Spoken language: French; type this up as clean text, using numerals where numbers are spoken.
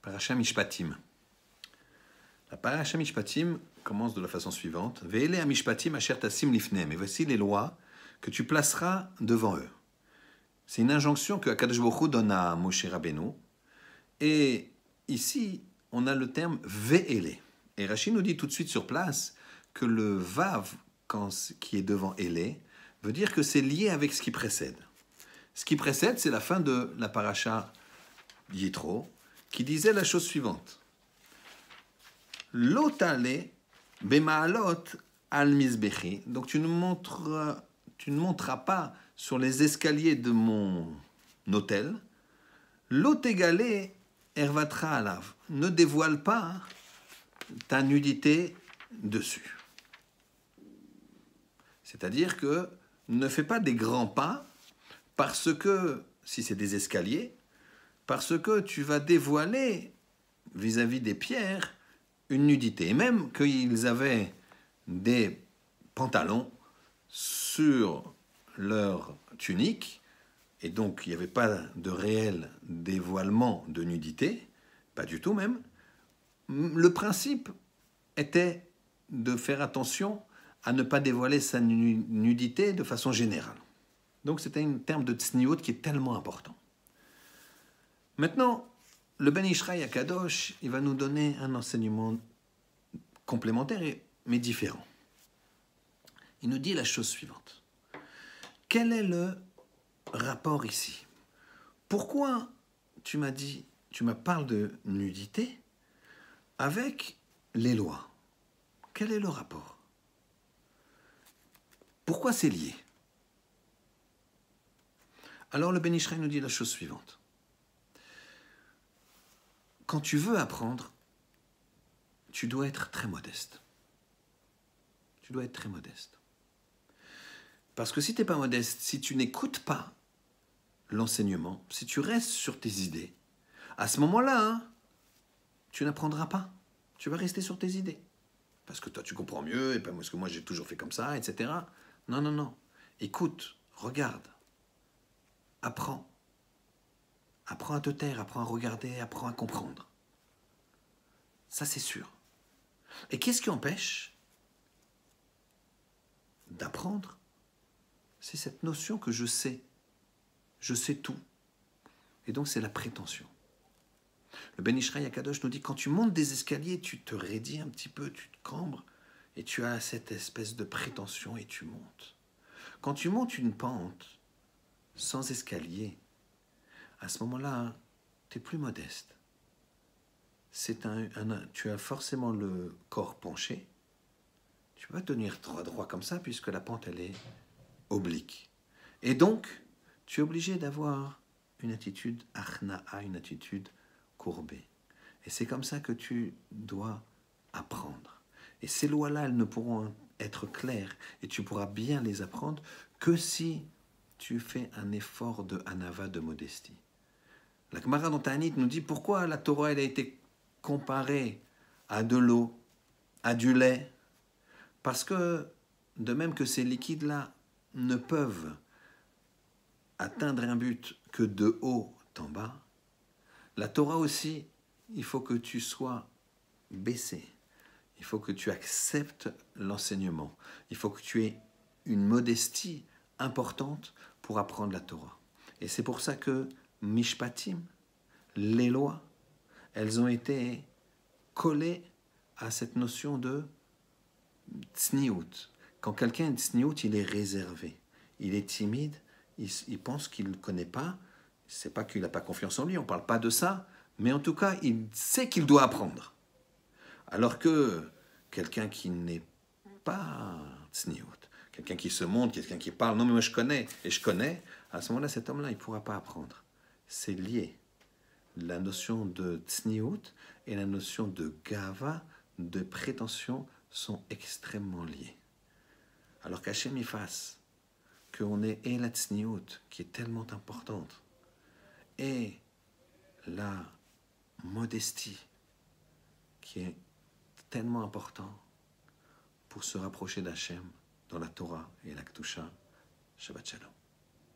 Parasha Mishpatim. La Parasha Mishpatim commence de la façon suivante. Ve'ele ha-mishpatim asher tasim lifnehem. Et voici les lois que tu placeras devant eux. C'est une injonction que Akadosh Baruch Hu donne à Moshe Rabbeinu. Et ici, on a le terme Ve'ele. Et Rashi nous dit tout de suite sur place que le Vav, qui est devant Ele, veut dire que c'est lié avec ce qui précède. Ce qui précède, c'est la fin de la Parasha Yitro, qui disait la chose suivante. L'otale bemaalot al mizbechi. Donc tu ne monteras pas sur les escaliers de mon autel. L'otegale ervatra alav. Ne dévoile pas ta nudité dessus. C'est-à-dire que ne fais pas des grands pas parce que, si c'est des escaliers, parce que tu vas dévoiler vis-à-vis des pierres une nudité. Et même qu'ils avaient des pantalons sur leur tunique, et donc il n'y avait pas de réel dévoilement de nudité, pas du tout même, le principe était de faire attention à ne pas dévoiler sa nudité de façon générale. Donc c'était un terme de tsniout qui est tellement important. Maintenant, le Ben Ishraï Akadosh, il va nous donner un enseignement complémentaire mais différent. Il nous dit la chose suivante. Quel est le rapport ici? Pourquoi tu me parles de nudité avec les lois? Quel est le rapport? Pourquoi c'est lié? Alors le Ben Ishraï nous dit la chose suivante. Quand tu veux apprendre, tu dois être très modeste. Tu dois être très modeste. Parce que si tu n'es pas modeste, si tu n'écoutes pas l'enseignement, si tu restes sur tes idées, à ce moment-là, tu n'apprendras pas. Tu vas rester sur tes idées. Parce que toi, tu comprends mieux, et parce que moi, j'ai toujours fait comme ça, etc. Non, non, non. Écoute, regarde, apprends. Apprends à te taire, apprends à regarder, apprends à comprendre. Ça, c'est sûr. Et qu'est-ce qui empêche d'apprendre? C'est cette notion que je sais tout. Et donc, c'est la prétention. Le Ben Ishraï Akadosh nous dit, quand tu montes des escaliers, tu te raidis un petit peu, tu te cambres, et tu as cette espèce de prétention et tu montes. Quand tu montes une pente sans escalier, à ce moment-là, tu es plus modeste. Tu as forcément le corps penché. Tu ne peux pas tenir droit comme ça puisque la pente, elle est oblique. Et donc, tu es obligé d'avoir une attitude achna'a, une attitude courbée. Et c'est comme ça que tu dois apprendre. Et ces lois-là, elles ne pourront être claires et tu pourras bien les apprendre que si tu fais un effort de anava, de modestie. La Gemara dans Ta'anit nous dit pourquoi la Torah elle a été comparée à de l'eau, à du lait. Parce que, de même que ces liquides-là ne peuvent atteindre un but que de haut en bas, la Torah aussi, il faut que tu sois baissé. Il faut que tu acceptes l'enseignement. Il faut que tu aies une modestie importante pour apprendre la Torah. Et c'est pour ça que Mishpatim, les lois, elles ont été collées à cette notion de tsniout. Quand quelqu'un est tsniout, il est réservé. Il est timide, il pense qu'il ne connaît pas. C'est pas qu'il n'a pas confiance en lui, on ne parle pas de ça. Mais en tout cas, il sait qu'il doit apprendre. Alors que quelqu'un qui n'est pas tsniout, quelqu'un qui se montre, quelqu'un qui parle, non mais moi je connais, et je connais, à ce moment-là, cet homme-là, il ne pourra pas apprendre. C'est lié. La notion de tsniout et la notion de gava, de prétention, sont extrêmement liées. Alors qu'Hachem y fasse qu'on ait et la tsniout, qui est tellement importante, et la modestie, qui est tellement important pour se rapprocher d'Hachem dans la Torah et la Kedusha. Shabbat Shalom.